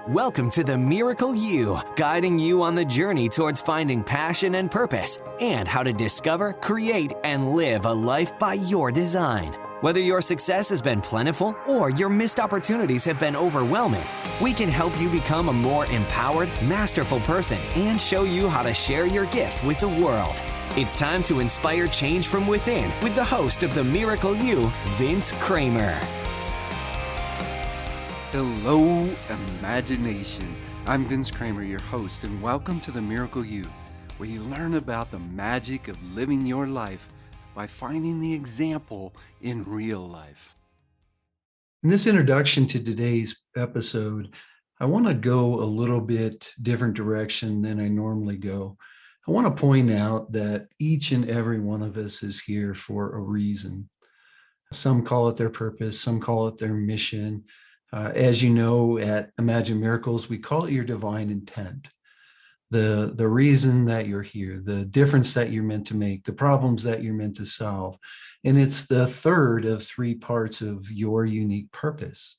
Welcome to the Miracle You, guiding you on the journey towards finding passion and purpose and how to discover, create, and live a life by your design. Whether your success has been plentiful or your missed opportunities have been overwhelming, we can help you become a more empowered, masterful person and show you how to share your gift with the world. It's time to inspire change from within with the host of the Miracle You, Vince Kramer. Hello, imagination. I'm Vince Kramer, your host, and welcome to the Miracle You, where you learn about the magic of living your life by finding the example in real life. In this introduction to today's episode, I want to go a little bit different direction than I normally go. I want to point out that each and every one of us is here for a reason. Some call it their purpose, some call it their mission. As you know, at Imagine Miracles, we call it your divine intent. The reason that you're here, the difference that you're meant to make, the problems that you're meant to solve. And it's the third of three parts of your unique purpose.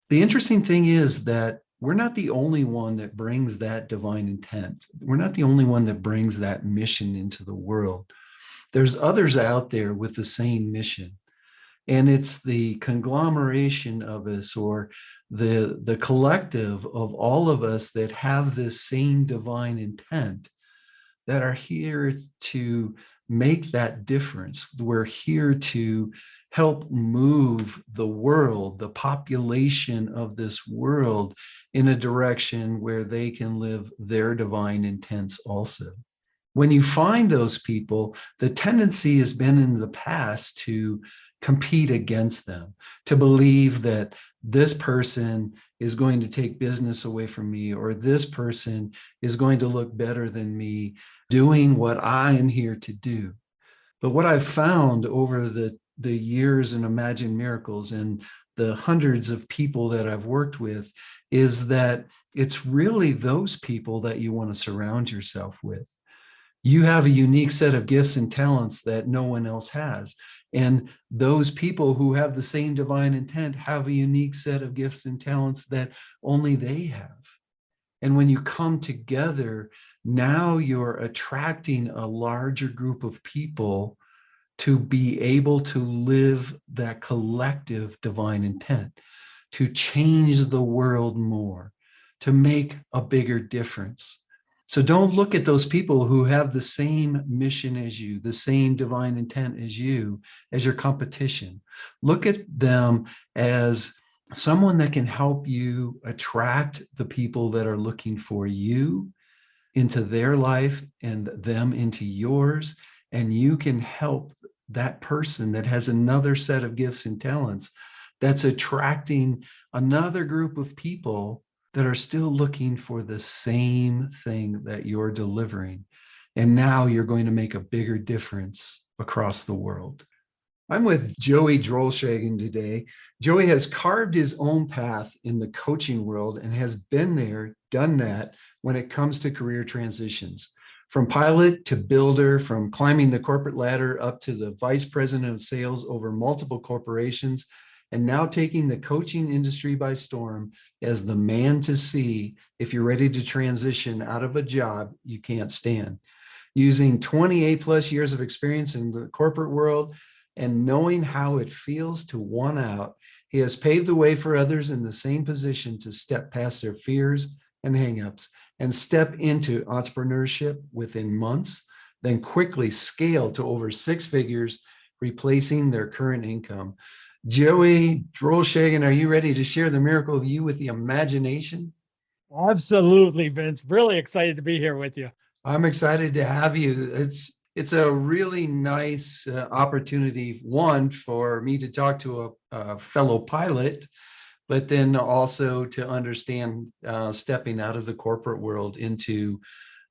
The interesting thing is that we're not the only one that brings that divine intent. We're not the only one that brings that mission into the world. There's others out there with the same mission. And it's the conglomeration of us, or the collective of all of us that have this same divine intent, that are here to make that difference. We're here to help move the world, the population of this world, in a direction where they can live their divine intents also. When you find those people, the tendency has been in the past to compete against them, to believe that this person is going to take business away from me, or this person is going to look better than me doing what I am here to do. But what I've found over the years in Imagine Miracles and the hundreds of people that I've worked with is that it's really those people that you want to surround yourself with. You have a unique set of gifts and talents that no one else has. And those people who have the same divine intent have a unique set of gifts and talents that only they have. And when you come together, now you're attracting a larger group of people to be able to live that collective divine intent, to change the world more, to make a bigger difference. So don't look at those people who have the same mission as you, the same divine intent as you, as your competition. Look at them as someone that can help you attract the people that are looking for you into their life and them into yours. And you can help that person that has another set of gifts and talents that's attracting another group of people that are still looking for the same thing that you're delivering. And now you're going to make a bigger difference across the world. I'm with Joey Drolshagen today. Joey has carved his own path in the coaching world and has been there, done that when it comes to career transitions. From pilot to builder, from climbing the corporate ladder up to the vice president of sales over multiple corporations, and now taking the coaching industry by storm as the man to see if you're ready to transition out of a job you can't stand. Using 28 plus years of experience in the corporate world and knowing how it feels to want out, he has paved the way for others in the same position to step past their fears and hangups and step into entrepreneurship within months, then quickly scale to over six figures, replacing their current income. Joey Drolshagen, are you ready to share the miracle of you with the imagination? Absolutely, Vince. Really excited to be here with you. I'm excited to have you. It's a really nice opportunity, one, for me to talk to a fellow pilot, but then also to understand stepping out of the corporate world into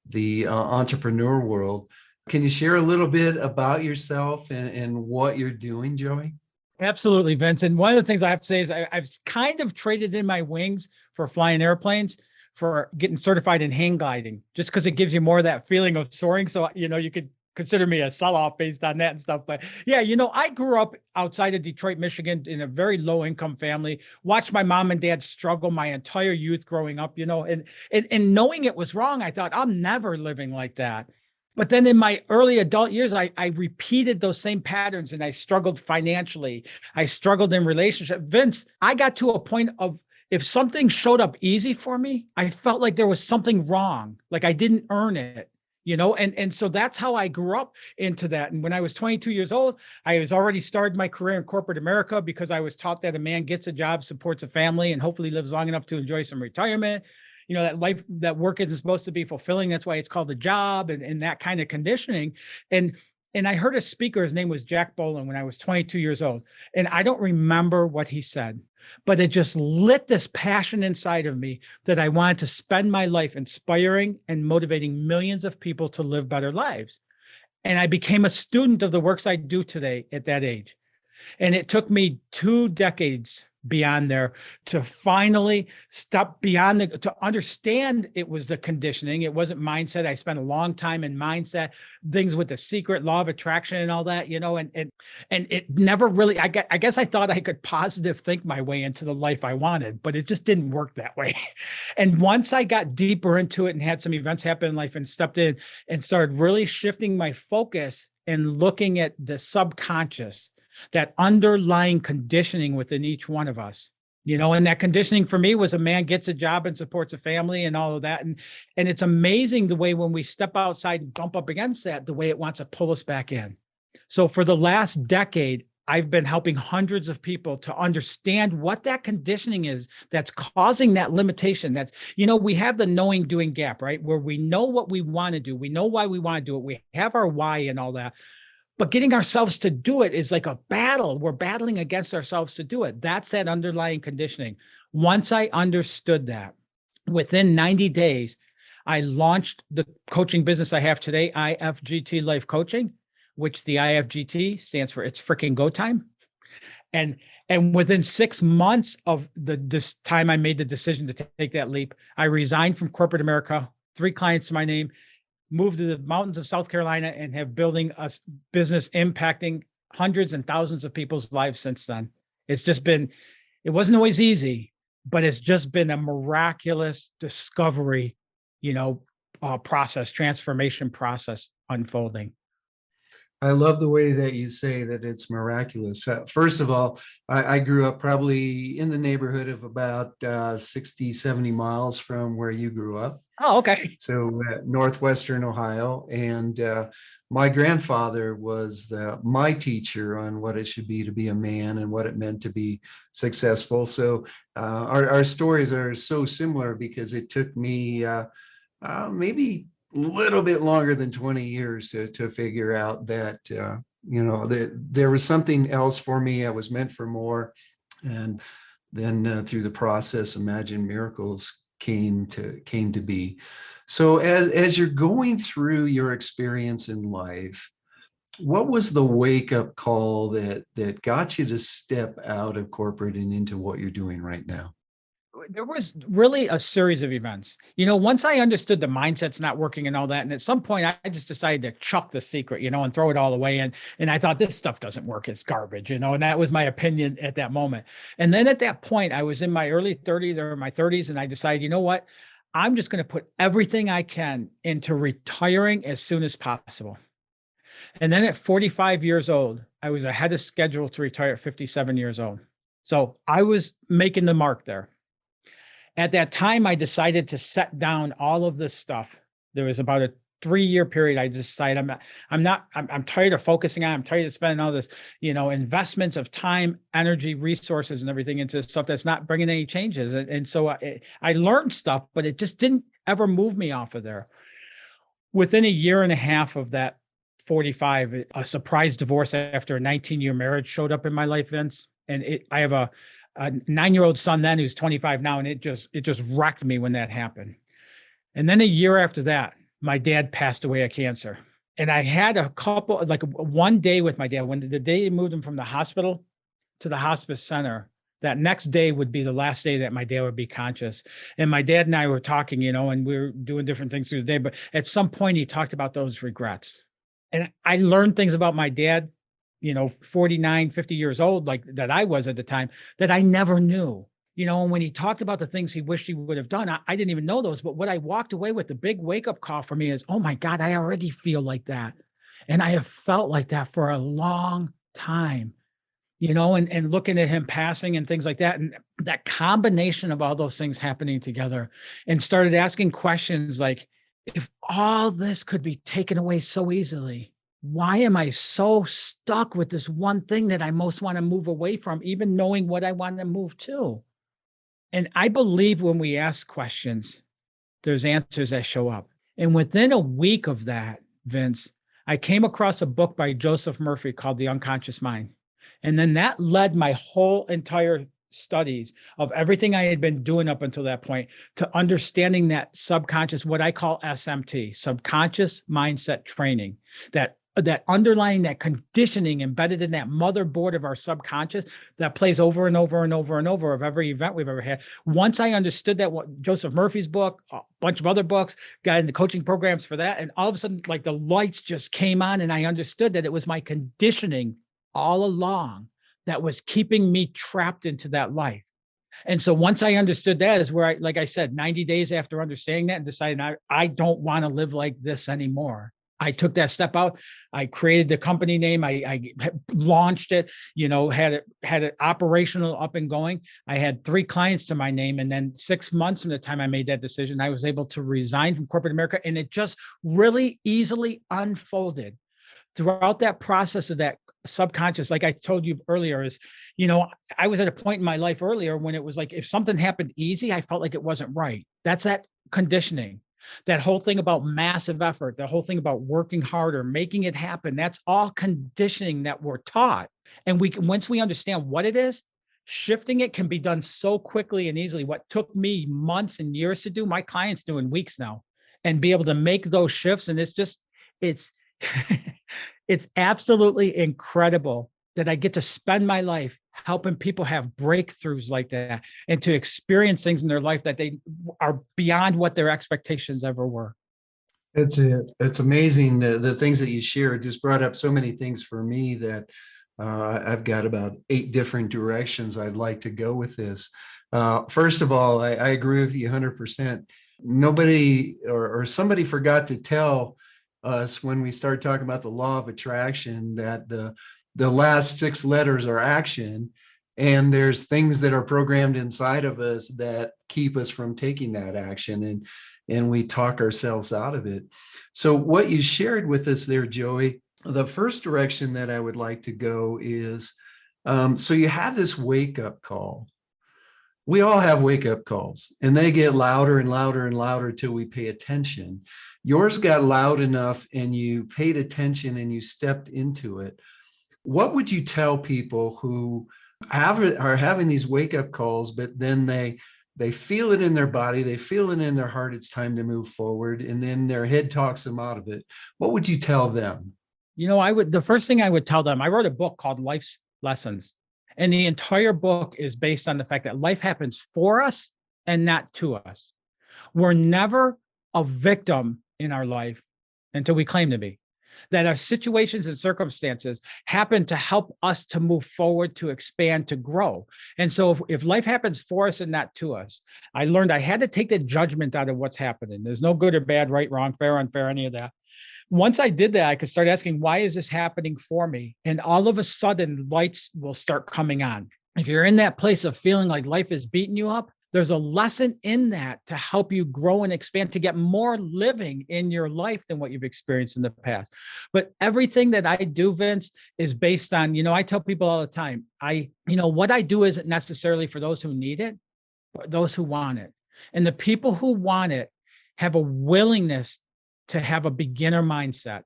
the entrepreneur world. Can you share a little bit about yourself and what you're doing, Joey? Absolutely, Vince. And one of the things I have to say is I've kind of traded in my wings for flying airplanes for getting certified in hang gliding, just because it gives you more of that feeling of soaring. So, you could consider me a sell-off based on that and stuff. But yeah, I grew up outside of Detroit, Michigan in a very low income family, watched my mom and dad struggle my entire youth growing up, and knowing it was wrong, I thought I'm never living like that. But then in my early adult years, I repeated those same patterns and I struggled financially. I struggled in relationship. Vince, I got to a point of if something showed up easy for me, I felt like there was something wrong, like I didn't earn it. And so that's how I grew up into that. And when I was 22 years old, I was already started my career in corporate America because I was taught that a man gets a job, supports a family, and hopefully lives long enough to enjoy some retirement. That life, that work isn't supposed to be fulfilling. That's why it's called a job, and that kind of conditioning. And I heard a speaker, his name was Jack Boland, when I was 22 years old. And I don't remember what he said, but it just lit this passion inside of me that I wanted to spend my life inspiring and motivating millions of people to live better lives. And I became a student of the works I do today at that age. And it took me 2 decades beyond there to finally stop beyond to understand it was the conditioning. It wasn't mindset. I spent a long time in mindset, things with the secret law of attraction and all that, and it never really, I guess I thought I could positive think my way into the life I wanted, but it just didn't work that way. And once I got deeper into it and had some events happen in life and stepped in and started really shifting my focus and looking at the subconscious, that underlying conditioning within each one of us, and that conditioning for me was a man gets a job and supports a family and all of that. And it's amazing the way when we step outside and bump up against that, the way it wants to pull us back in. So for the last decade, I've been helping hundreds of people to understand what that conditioning is that's causing that limitation. That's, we have the knowing doing gap, right? Where we know what we want to do. We know why we want to do it. We have our why and all that. But getting ourselves to do it is like a battle. We're battling against ourselves to do it. That's that underlying conditioning. Once I understood that, within 90 days, I launched the coaching business I have today, IFGT Life Coaching, which the IFGT stands for It's Freaking Go Time. And within 6 months of this time I made the decision to take that leap, I resigned from corporate America, 3 clients to my name, moved to the mountains of South Carolina, and have building a business impacting hundreds and thousands of people's lives since then. It's just been, it wasn't always easy, but it's just been a miraculous discovery, process, transformation process unfolding. I love the way that you say that it's miraculous. First of all, I grew up probably in the neighborhood of about 60, 70 miles from where you grew up. Oh, okay. So northwestern Ohio. And my grandfather was my teacher on what it should be to be a man and what it meant to be successful. So our stories are so similar because it took me maybe a little bit longer than 20 years to figure out that, there was something else for me. I was meant for more. And then through the process, Imagine Miracles came to be. So as you're going through your experience in life, what was the wake-up call that got you to step out of corporate and into what you're doing right now? There was really a series of events. Once I understood the mindset's not working and all that, and at some point I just decided to chuck the secret, and throw it all away. And I thought this stuff doesn't work. It's garbage, and that was my opinion at that moment. And then at that point, I was in my early 30s or my 30s, and I decided, you know what? I'm just going to put everything I can into retiring as soon as possible. And then at 45 years old, I was ahead of schedule to retire at 57 years old. So I was making the mark there. At that time, I decided to set down all of this stuff. There was about a 3-year period. I decided I'm tired of focusing on, I'm tired of spending all this, investments of time, energy, resources, and everything into stuff that's not bringing any changes. And so I learned stuff, but it just didn't ever move me off of there. Within a year and a half of that 45, a surprise divorce after a 19-year marriage showed up in my life, Vince. And I have a 9-year-old son then who's 25 now. And it just wrecked me when that happened. And then a year after that, my dad passed away of cancer. And I had one day with my dad. When the day they moved him from the hospital to the hospice center, that next day would be the last day that my dad would be conscious. And my dad and I were talking, and we were doing different things through the day. But at some point he talked about those regrets. And I learned things about my dad, 49, 50 years old, like that I was at the time, that I never knew. And when he talked about the things he wished he would have done, I didn't even know those. But what I walked away with, the big wake up call for me is, oh my God, I already feel like that. And I have felt like that for a long time, and looking at him passing and things like that. And that combination of all those things happening together, and started asking questions like, if all this could be taken away so easily, why am I so stuck with this one thing that I most want to move away from, even knowing what I want to move to? And I believe when we ask questions, there's answers that show up. And within a week of that, Vince, I came across a book by Joseph Murphy called The Unconscious Mind. And then that led my whole entire studies of everything I had been doing up until that point to understanding that subconscious, what I call SMT, subconscious mindset training, that underlying, that conditioning embedded in that motherboard of our subconscious that plays over and over and over and over of every event we've ever had. Once I understood that, what Joseph Murphy's book, a bunch of other books, got into coaching programs for that. And all of a sudden, like the lights just came on and I understood that it was my conditioning all along that was keeping me trapped into that life. And so once I understood that is where like I said, 90 days after understanding that and deciding I don't want to live like this anymore, I took that step out. I created the company name. I launched it, had it operational up and going. I had 3 clients to my name. And then 6 months from the time I made that decision, I was able to resign from corporate America. And it just really easily unfolded throughout that process of that subconscious. Like I told you earlier, is, I was at a point in my life earlier when it was like, if something happened easy, I felt like it wasn't right. That's that conditioning. That whole thing about massive effort, the whole thing about working harder, making it happen, that's all conditioning that we're taught. And once we understand what it is, shifting it can be done so quickly and easily. What took me months and years to do, my clients do in weeks now, and be able to make those shifts. And it's it's absolutely incredible that I get to spend my life helping people have breakthroughs like that and to experience things in their life that they are beyond what their expectations ever were. It's amazing the things that you share. It just brought up so many things for me that I've got about 8 different directions I'd like to go with this. First of all, I agree with you 100%. Nobody or somebody forgot to tell us when we start talking about the law of attraction that the last 6 letters are action, and there's things that are programmed inside of us that keep us from taking that action, and we talk ourselves out of it. So what you shared with us there, Joey, the first direction that I would like to go is, so you have this wake-up call. We all have wake-up calls, and they get louder and louder and louder till we pay attention. Yours got loud enough and you paid attention and you stepped into it. What would you tell people who are having these wake-up calls, but then they feel it in their body, they feel it in their heart, it's time to move forward, and then their head talks them out of it? What would you tell them? The first thing I would tell them, I wrote a book called Life's Lessons. And the entire book is based on the fact that life happens for us and not to us. We're never a victim in our life until we claim to be. That our situations and circumstances happen to help us to move forward, to expand, to grow. And so if life happens for us and not to us, I learned I had to take the judgment out of what's happening. There's no good or bad, right, wrong, fair, unfair, any of that. Once I did that, I could start asking, why is this happening for me? And all of a sudden, lights will start coming on. If you're in that place of feeling like life is beating you up, there's a lesson in that to help you grow and expand, to get more living in your life than what you've experienced in the past. But everything that I do, Vince, is based on, I tell people all the time, what I do isn't necessarily for those who need it, but those who want it. And the people who want it have a willingness to have a beginner mindset.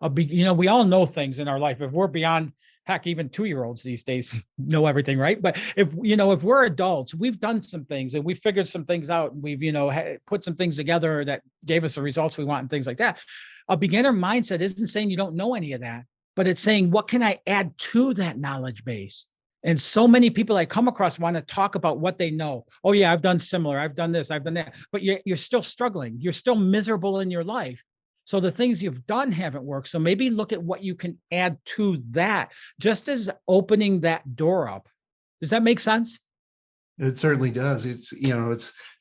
We all know things in our life. If we're beyond, heck, even 2-year-olds these days know everything, right? But if we're adults, we've done some things and we've figured some things out, and we've, put some things together that gave us the results we want and things like that. A beginner mindset isn't saying you don't know any of that, but it's saying, what can I add to that knowledge base? And so many people I come across want to talk about what they know. Oh yeah, I've done similar. I've done this, I've done that. But you're still struggling. You're still miserable in your life. So the things you've done haven't worked. So maybe look at what you can add to that, just as opening that door up. Does that make sense? It certainly does. It's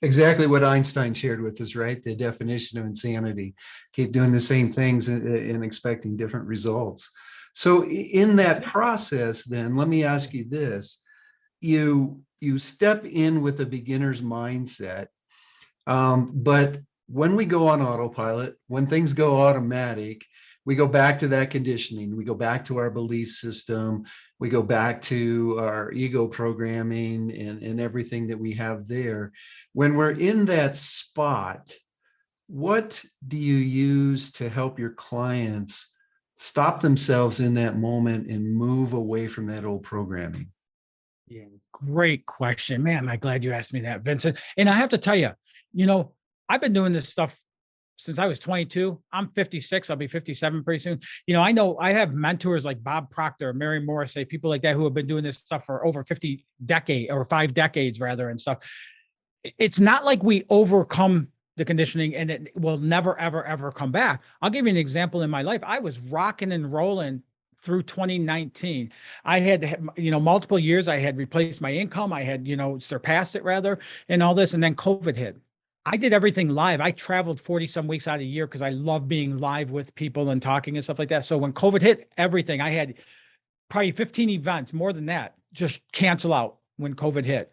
exactly what Einstein shared with us, right? The definition of insanity. Keep doing the same things and expecting different results. So in that process, then let me ask you this. You step in with a beginner's mindset, but when we go on autopilot, when things go automatic, we go back to that conditioning. We go back to our belief system. We go back to our ego programming and everything that we have there. When we're in that spot, what do you use to help your clients stop themselves in that moment and move away from that old programming? Yeah, great question. Man, I'm glad you asked me that, Vincent. And I have to tell you, I've been doing this stuff since I was 22. I'm 56. I'll be 57 pretty soon. I know I have mentors like Bob Proctor, Mary Morrissey, people like that who have been doing this stuff for over 5 decades rather and stuff. It's not like we overcome the conditioning and it will never, ever, ever come back. I'll give you an example in my life. I was rocking and rolling through 2019. I had, multiple years I had replaced my income. I had, surpassed it rather, and all this. And then COVID hit. I did everything live. I traveled 40 some weeks out of the year because I love being live with people and talking and stuff like that. So when COVID hit, everything, I had probably 15 events, more than that, just cancel out when COVID hit.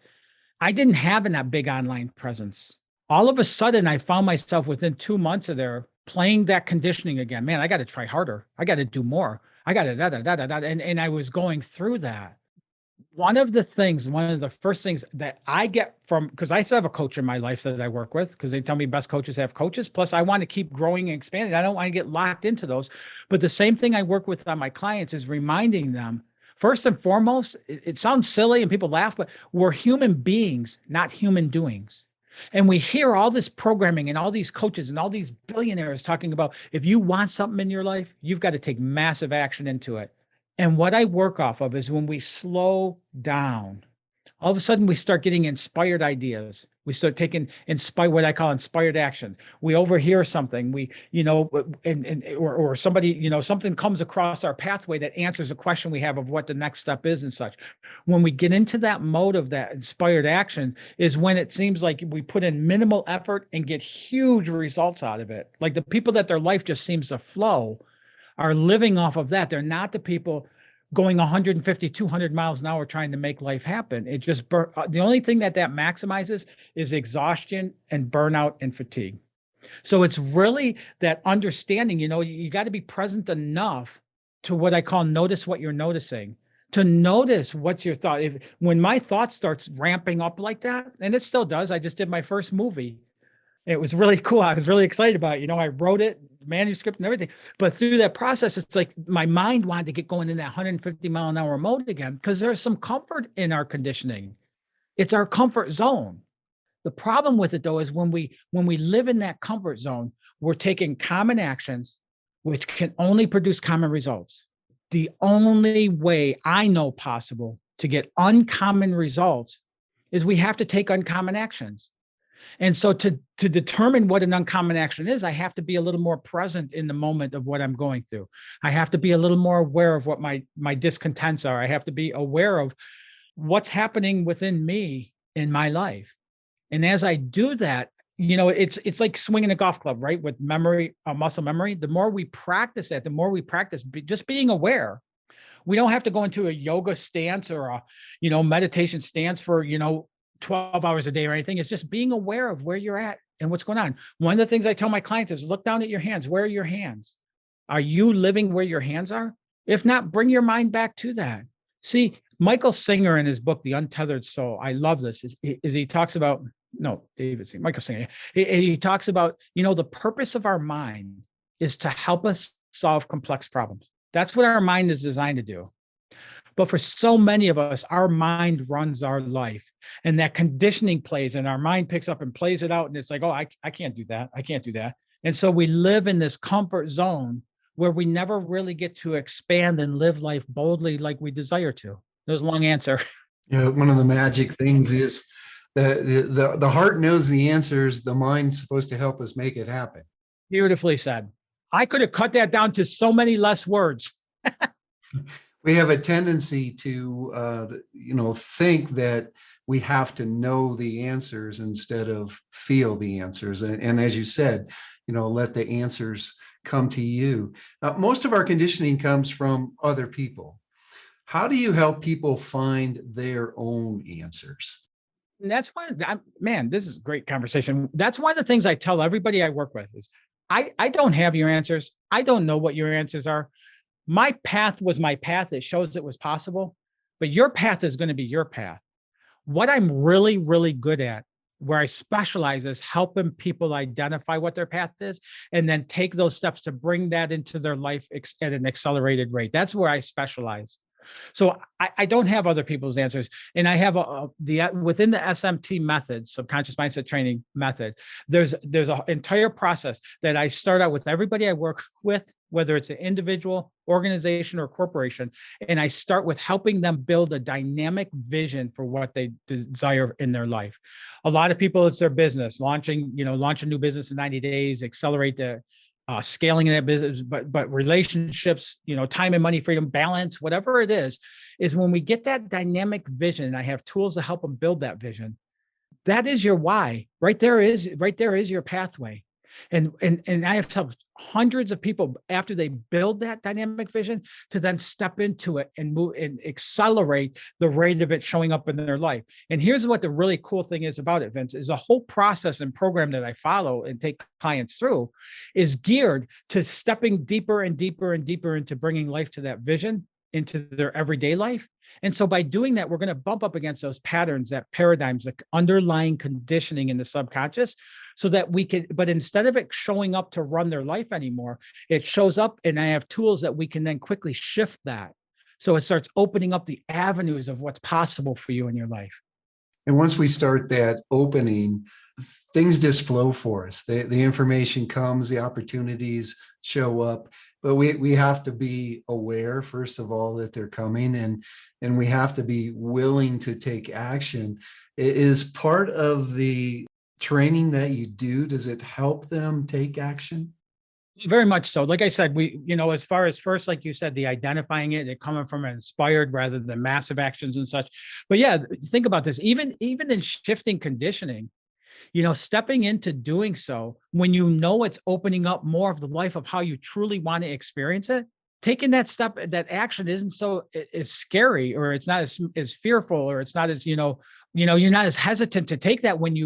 I didn't have that big online presence. All of a sudden, I found myself within 2 months of there playing that conditioning again. Man, I got to try harder. I got to do more. I got to and I was going through that. One of the first things that I get from, because I still have a coach in my life that I work with, because they tell me best coaches have coaches. Plus, I want to keep growing and expanding. I don't want to get locked into those. But the same thing I work with on my clients is reminding them, first and foremost, it sounds silly and people laugh, but we're human beings, not human doings. And we hear all this programming and all these coaches and all these billionaires talking about, if you want something in your life, you've got to take massive action into it. And what I work off of is when we slow down, all of a sudden we start getting inspired ideas. We start taking what I call inspired action. We overhear something, or somebody, something comes across our pathway that answers a question we have of what the next step is and such. When we get into that mode of that inspired action is when it seems like we put in minimal effort and get huge results out of it. Like the people that their life just seems to flow are living off of that. They're not the people going 150, 200 miles an hour trying to make life happen. It just, the only thing that maximizes is exhaustion and burnout and fatigue. So it's really that understanding, you got to be present enough to what I call notice what you're noticing, to notice what's your thought. When my thought starts ramping up like that, and it still does, I just did my first movie. It was really cool. I was really excited about it. I wrote it, manuscript and everything. But through that process, it's like my mind wanted to get going in that 150 mile an hour mode again, because there's some comfort in our conditioning. It's our comfort zone. The problem with it, though, is when we live in that comfort zone, we're taking common actions, which can only produce common results. The only way I know possible to get uncommon results is we have to take uncommon actions. And so to determine what an uncommon action is, I have to be a little more present in the moment of what I'm going through. I have to be a little more aware of what my discontents are. I have to be aware of what's happening within me in my life. And as I do that, it's like swinging a golf club, right? With memory, muscle memory. The more we practice that, the more we practice just being aware. We don't have to go into a yoga stance or a, meditation stance for, 12 hours a day or anything. It's just being aware of where you're at and what's going on. One of the things I tell my clients is look down at your hands. Where are your hands? Are you living where your hands are? If not, bring your mind back to that. See, Michael Singer in his book, The Untethered Soul, I love this, is he talks about, no, David Singer, Michael Singer. He talks about, the purpose of our mind is to help us solve complex problems. That's what our mind is designed to do. But for so many of us, our mind runs our life, and that conditioning plays, and our mind picks up and plays it out. And it's like, oh, I can't do that. I can't do that. And so we live in this comfort zone where we never really get to expand and live life boldly like we desire to. That was a long answer. Yeah, one of the magic things is the heart knows the answers. The mind's supposed to help us make it happen. Beautifully said. I could have cut that down to so many less words. We have a tendency to, think that we have to know the answers instead of feel the answers. And as you said, let the answers come to you. Most of our conditioning comes from other people. How do you help people find their own answers? And that's why, man, this is a great conversation. That's one of the things I tell everybody I work with is I don't have your answers. I don't know what your answers are. My path was my path. It shows it was possible, but your path is going to be your path. What I'm really, really good at, where I specialize, is helping people identify what their path is and then take those steps to bring that into their life at an accelerated rate. That's where I specialize. So I don't have other people's answers. And I have within the SMT method, subconscious mindset training method, there's an entire process that I start out with everybody I work with, whether it's an individual, organization, or corporation. And I start with helping them build a dynamic vision for what they desire in their life. A lot of people, it's their business, launch a new business in 90 days, accelerate the scaling in that business, but relationships, time and money, freedom, balance, whatever it is when we get that dynamic vision, and I have tools to help them build that vision. That is your why. Right there is your pathway. And I have helped hundreds of people after they build that dynamic vision to then step into it and move and accelerate the rate of it showing up in their life. And here's what the really cool thing is about it, Vince, is the whole process and program that I follow and take clients through is geared to stepping deeper and deeper and deeper into bringing life to that vision into their everyday life. And so by doing that, we're going to bump up against those patterns, that paradigms, the underlying conditioning in the subconscious, so that we can, but instead of it showing up to run their life anymore, it shows up, and I have tools that we can then quickly shift that. So it starts opening up the avenues of what's possible for you in your life. And once we start that opening, things just flow for us. The information comes, the opportunities show up, but we have to be aware, first of all, that they're coming, and we have to be willing to take action. It is part of the training that you do. Does it help them take action? Very much so. Like I said, as far as first, like you said, the identifying it coming from inspired rather than massive actions and such. But yeah, think about this, even in shifting conditioning, stepping into doing so when it's opening up more of the life of how you truly want to experience it, taking that step, that action isn't so as scary, or it's not as fearful, or it's not as, you're not as hesitant to take that when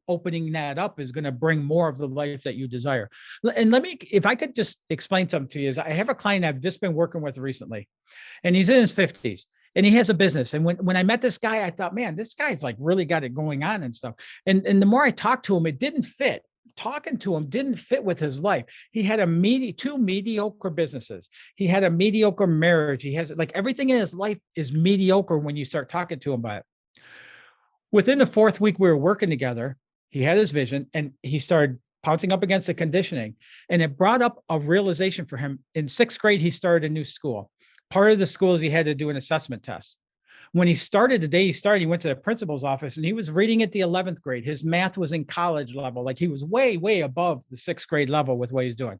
opening that up is going to bring more of the life that you desire. And if I could just explain something to you, is I have a client I've just been working with recently, and he's in his 50s. And he has a business. And when I met this guy, I thought, man, this guy's like really got it going on and stuff. And the more I talked to him, it didn't fit. Talking to him didn't fit with his life. He had two mediocre businesses. He had a mediocre marriage. He has everything in his life is mediocre when you start talking to him about it. Within the 4th week we were working together, he had his vision and he started pouncing up against the conditioning. And it brought up a realization for him. In 6th grade, he started a new school. Part of the school is he had to do an assessment test. When he started, the day he started, he went to the principal's office and he was reading at the 11th grade. His math was in college level. He was way, way above the 6th grade level with what he's doing.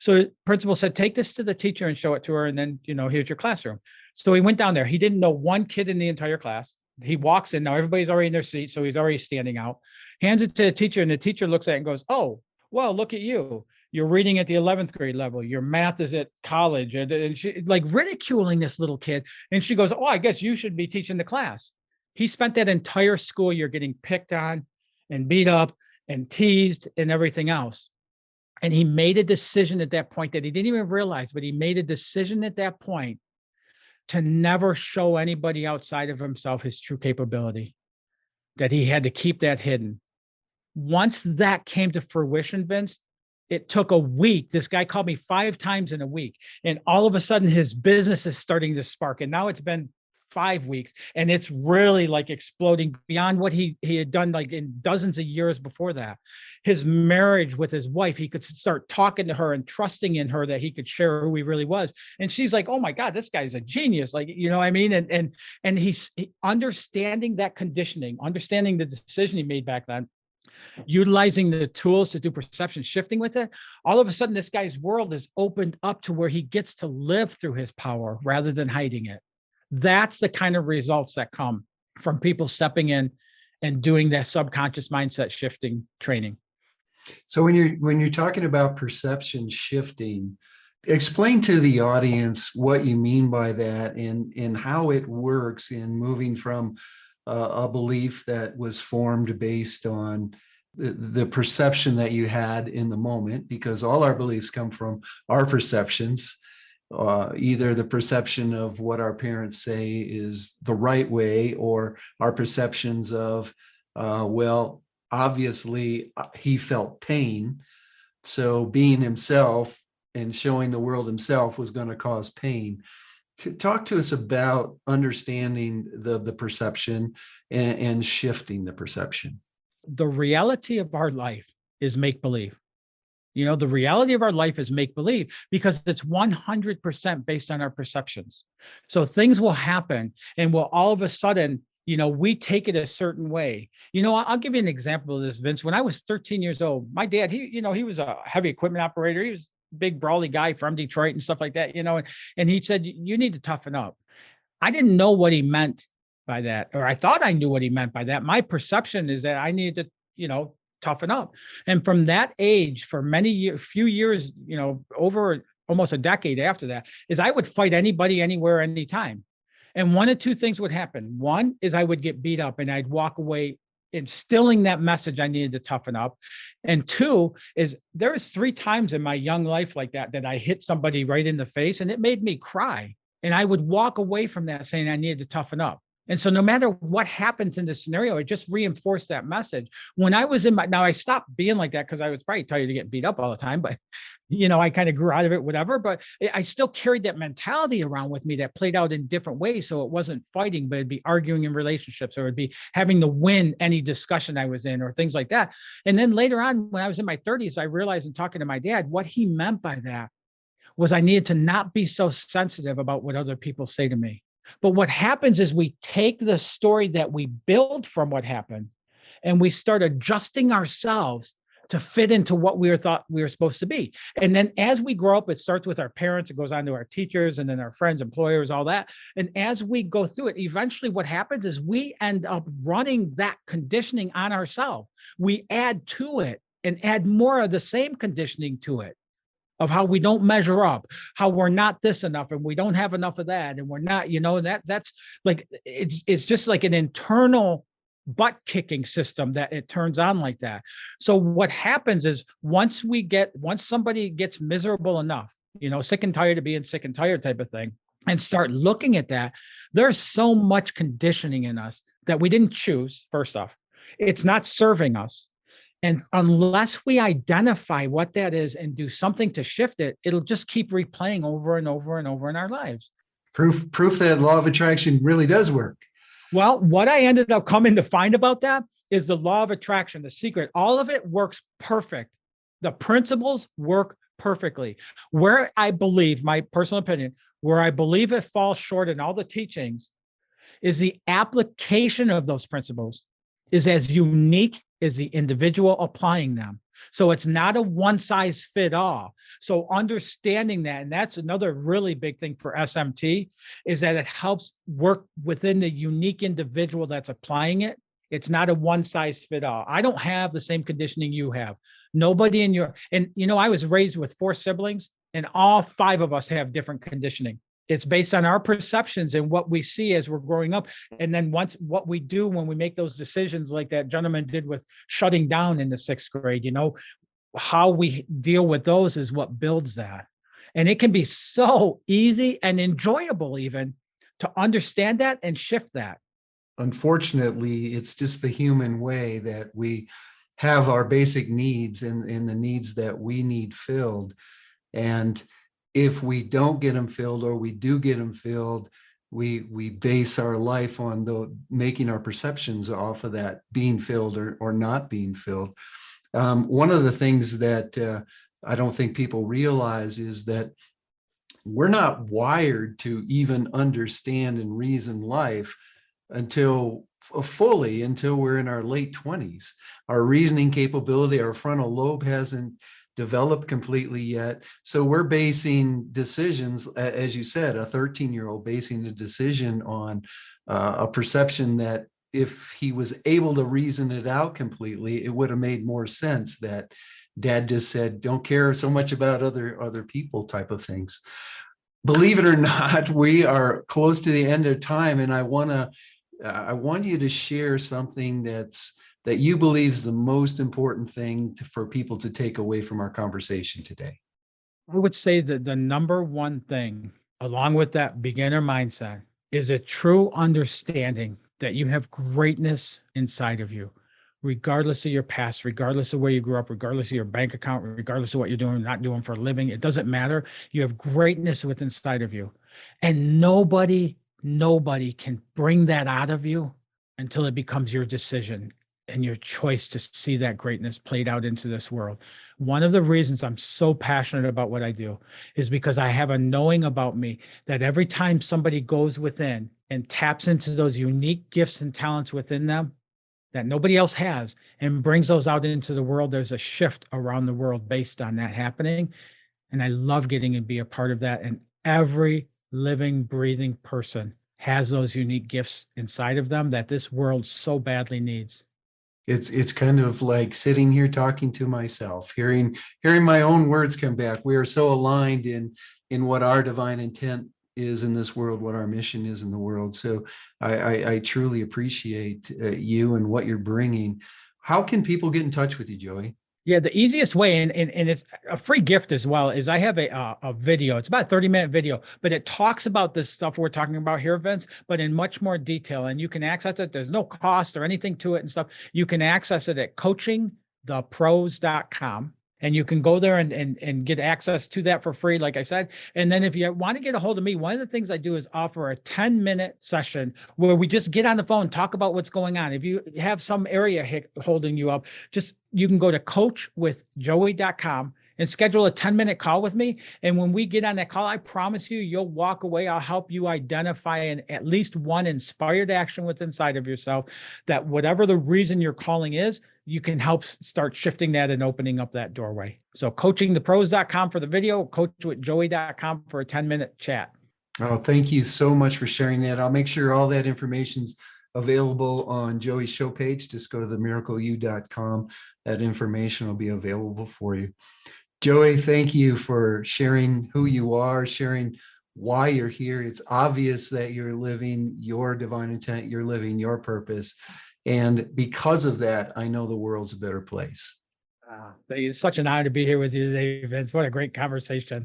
So the principal said, take this to the teacher and show it to her. And then, here's your classroom. So he went down there. He didn't know one kid in the entire class. He walks in. Now everybody's already in their seat. So he's already standing out, hands it to the teacher. And the teacher looks at it and goes, oh, well, look at you. You're reading at the 11th grade level. Your math is at college. And she ridiculing this little kid. And she goes, oh, I guess you should be teaching the class. He spent that entire school year getting picked on and beat up and teased and everything else. And he made a decision at that point that he didn't even realize, but he made a decision at that point to never show anybody outside of himself his true capability, that he had to keep that hidden. Once that came to fruition, Vince, it took a week. This guy called me 5 times in a week. And all of a sudden his business is starting to spark. And now it's been 5 weeks and it's really exploding beyond what he had done in dozens of years before that. His marriage with his wife, he could start talking to her and trusting in her that he could share who he really was. And she's like, oh my God, this guy's a genius. What I mean? And he's understanding that conditioning, understanding the decision he made back then. utilizing the tools to do perception shifting with it, all of a sudden this guy's world is opened up to where he gets to live through his power rather than hiding it. That's the kind of results that come from people stepping in and doing that subconscious mindset shifting training. So when you're talking about perception shifting, explain to the audience what you mean by that and how it works in moving from a belief that was formed based on the perception that you had in the moment, because all our beliefs come from our perceptions, either the perception of what our parents say is the right way, or our perceptions of, well, obviously he felt pain, so being himself and showing the world himself was going to cause pain. To talk to us about understanding the perception and shifting the perception. The reality of our life is make-believe. The reality of our life is make-believe because it's 100% based on our perceptions. So things will happen and will all of a sudden, we take it a certain way. I'll give you an example of this, Vince. When I was 13 years old, my dad, he was a heavy equipment operator. He was a big brawly guy from Detroit and stuff like that, and he said, you need to toughen up. I didn't know what he meant by that, or I thought I knew what he meant by that. My perception is that I needed to, toughen up. And from that age, for few years, over almost a decade after that, is I would fight anybody, anywhere, anytime. And one of two things would happen. One is I would get beat up and I'd walk away instilling that message I needed to toughen up. And two is there was 3 times in my young life like that I hit somebody right in the face and it made me cry. And I would walk away from that saying I needed to toughen up. And so no matter what happens in the scenario, it just reinforced that message. When I was now I stopped being like that because I was probably tired of getting beat up all the time, but I kind of grew out of it, whatever, but I still carried that mentality around with me that played out in different ways. So it wasn't fighting, but it'd be arguing in relationships, or it'd be having to win any discussion I was in, or things like that. And then later on, when I was in my 30s, I realized in talking to my dad, what he meant by that was I needed to not be so sensitive about what other people say to me. But what happens is we take the story that we build from what happened and we start adjusting ourselves to fit into what we thought we were supposed to be. And then as we grow up, it starts with our parents, it goes on to our teachers, and then our friends, employers, all that. And as we go through it, eventually what happens is we end up running that conditioning on ourselves. We add to it and add more of the same conditioning to it, of how we don't measure up, how we're not this enough, and we don't have enough of that, and we're not, that's like, it's just like an internal butt kicking system that it turns on like that. So what happens is once somebody gets miserable enough, sick and tired of being sick and tired type of thing, and start looking at that, there's so much conditioning in us that we didn't choose. First off, it's not serving us. And unless we identify what that is and do something to shift it, it'll just keep replaying over and over and over in our lives. Proof that law of attraction really does work. Well, what I ended up coming to find about that is the law of attraction, the secret. All of it works perfect. The principles work perfectly. Where I believe, my personal opinion, where I believe it falls short in all the teachings is the application of those principles is as unique as the individual applying them. So it's not a one size fit all. So understanding that, and that's another really big thing for SMT, is that it helps work within the unique individual that's applying it. It's not a one size fit all. I don't have the same conditioning you have. Nobody in I was raised with 4 siblings and all 5 of us have different conditioning. It's based on our perceptions and what we see as we're growing up. And then what we do when we make those decisions, like that gentleman did with shutting down in the 6th grade, how we deal with those is what builds that. And it can be so easy and enjoyable even to understand that and shift that. Unfortunately, it's just the human way that we have our basic needs and the needs that we need filled. And if we don't get them filled, or we do get them filled, we base our life on making our perceptions off of that being filled or not being filled. One of the things that I don't think people realize is that we're not wired to even understand and reason life until fully until we're in our late 20s. Our reasoning capability, our frontal lobe hasn't developed completely yet. So we're basing decisions, as you said, a 13-year-old basing a decision on a perception that if he was able to reason it out completely, it would have made more sense that dad just said, don't care so much about other people type of things. Believe it or not, we are close to the end of time, and I want you to share something that you believe is the most important thing for people to take away from our conversation today. I would say that the number one thing, along with that beginner mindset, is a true understanding that you have greatness inside of you, regardless of your past, regardless of where you grew up, regardless of your bank account, regardless of what you're doing or not doing for a living. It doesn't matter. You have greatness within inside of you. And nobody can bring that out of you until it becomes your decision and your choice to see that greatness played out into this world. One of the reasons I'm so passionate about what I do is because I have a knowing about me that every time somebody goes within and taps into those unique gifts and talents within them that nobody else has and brings those out into the world, there's a shift around the world based on that happening. And I love getting to be a part of that. And every living, breathing person has those unique gifts inside of them that this world so badly needs. It's kind of like sitting here talking to myself, hearing my own words come back. We are so aligned in what our divine intent is in this world, what our mission is in the world. So I truly appreciate you and what you're bringing. How can people get in touch with you, Joey? Yeah, the easiest way, and it's a free gift as well, is I have a video. It's about a 30-minute video, but it talks about this stuff we're talking about here, Vince, but in much more detail. And you can access it. There's no cost or anything to it and stuff. You can access it at coachingthepros.com. And you can go there and get access to that for free, like I said. And then if you want to get a hold of me, one of the things I do is offer a 10-minute session where we just get on the phone, talk about what's going on. If you have some area holding you up, you can go to coachwithjoey.com and schedule a 10-minute call with me. And when we get on that call, I promise you'll walk away. I'll help you identify at least one inspired action within inside of yourself that whatever the reason you're calling is, you can help start shifting that and opening up that doorway. So coachingthepros.com for the video, coachwithjoey.com for a 10-minute chat. Oh, thank you so much for sharing that. I'll make sure all that information's available on Joey's show page. Just go to themiraculeyou.com. That information will be available for you. Joey, thank you for sharing who you are, sharing why you're here. It's obvious that you're living your divine intent, you're living your purpose. And because of that, I know the world's a better place. It's such an honor to be here with you today, Vince. What a great conversation.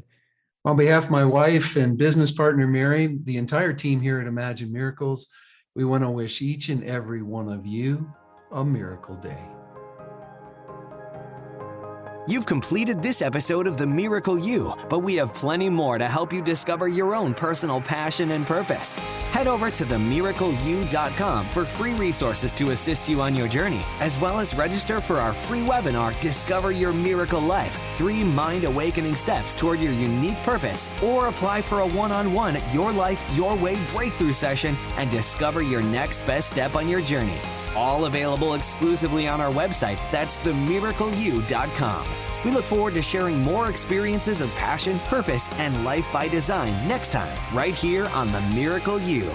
On behalf of my wife and business partner, Mary, the entire team here at Imagine Miracles, we want to wish each and every one of you a miracle day. You've completed this episode of The Miracle You, but we have plenty more to help you discover your own personal passion and purpose. Head over to themiraculeyou.com for free resources to assist you on your journey, as well as register for our free webinar, Discover Your Miracle Life, 3 mind-awakening steps toward your unique purpose, or apply for a one-on-one Your Life, Your Way breakthrough session and discover your next best step on your journey. All available exclusively on our website. That's themiraculeyou.com. We look forward to sharing more experiences of passion, purpose, and life by design next time, right here on The Miracle You.